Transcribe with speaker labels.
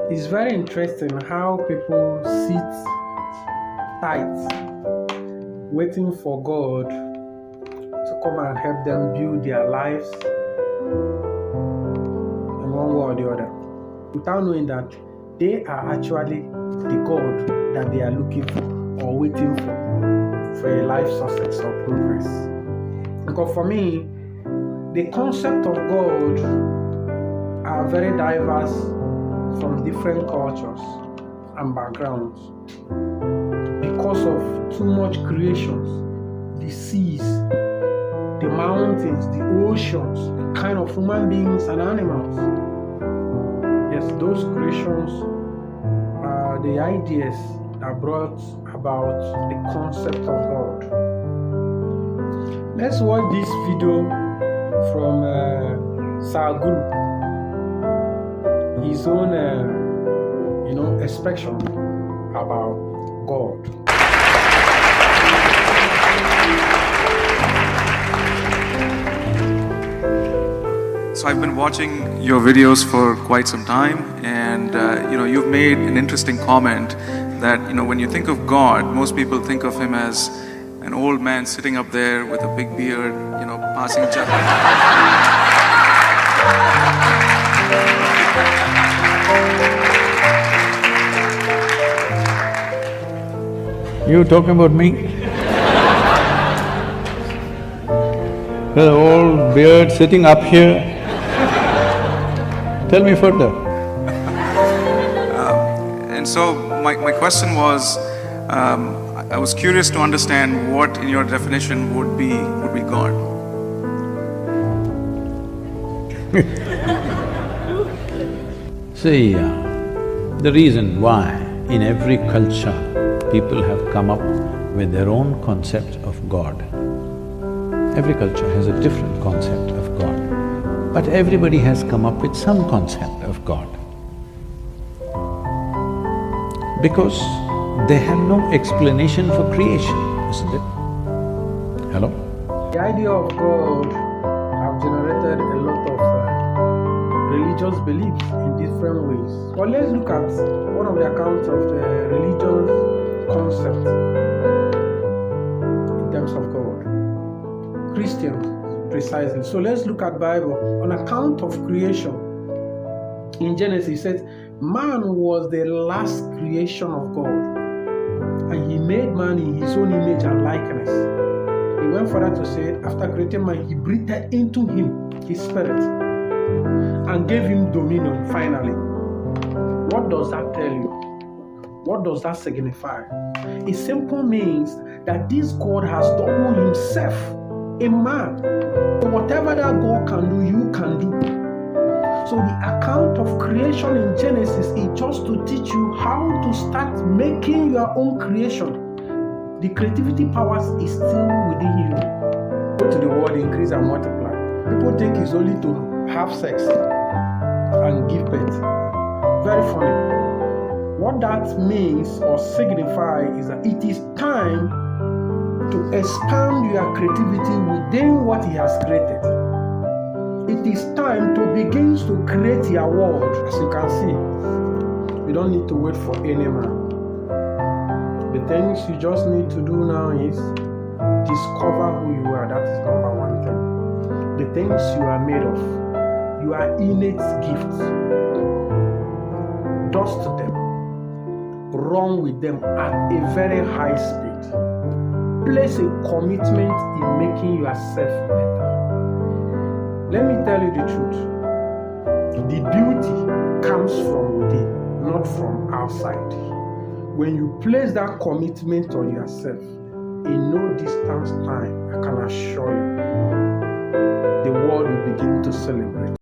Speaker 1: It's very interesting how people sit tight, waiting for God to come and help them build their lives in one way or the other, without knowing that they are actually the God that they are looking for or waiting for a life success or progress. Because for me, the concept of God are very diverse from different cultures and backgrounds because of too much creations, the seas, the mountains, the oceans, the kind of human beings and animals. Yes, those creations are the ideas that brought about the concept of God. Let's watch this video from Sadhguru, his own expression about God.
Speaker 2: So I've been watching your videos for quite some time, and you've made an interesting comment that when you think of God, most people think of him as an old man sitting up there with a big beard, passing judgment.
Speaker 3: You talking about me? The old beard sitting up here. Tell me further.
Speaker 2: And so my question was, I was curious to understand what in your definition would be God.
Speaker 3: See, the reason why in every culture people have come up with their own concept of God. Every culture has a different concept of God, but everybody has come up with some concept of God. Because they have no explanation for creation, isn't it? Hello?
Speaker 1: The idea of God have generated a lot of religious beliefs in different ways. But let's look at one of the accounts of the religious concept in terms of God. Christians, precisely. So let's look at Bible. On account of creation, in Genesis it says, man was the last creation of God, and he made man in his own image and likeness. He went further to say, after creating man, he breathed into him his spirit and gave him dominion finally. What does that tell you? What does that signify? It simply means that this God has doubled himself in man. So whatever that God can do, you can do. So the account of creation in Genesis is just to teach you how to start making your own creation. The creativity powers is still within you. Go to the world, increase and multiply. People think it's only to have sex and give birth. Very funny. What that means or signifies is that it is time to expand your creativity within what he has created. It is time to begin to create your world. As you can see, you don't need to wait for any man. The things you just need to do now is discover who you are. That is number one thing. The things you are made of, your innate gifts. Dust them. Run with them at a very high speed. Place a commitment in making yourself better. Let me tell you the truth. The beauty comes from within, not from outside. When you place that commitment on yourself, in no distance time, I can assure you, the world will begin to celebrate.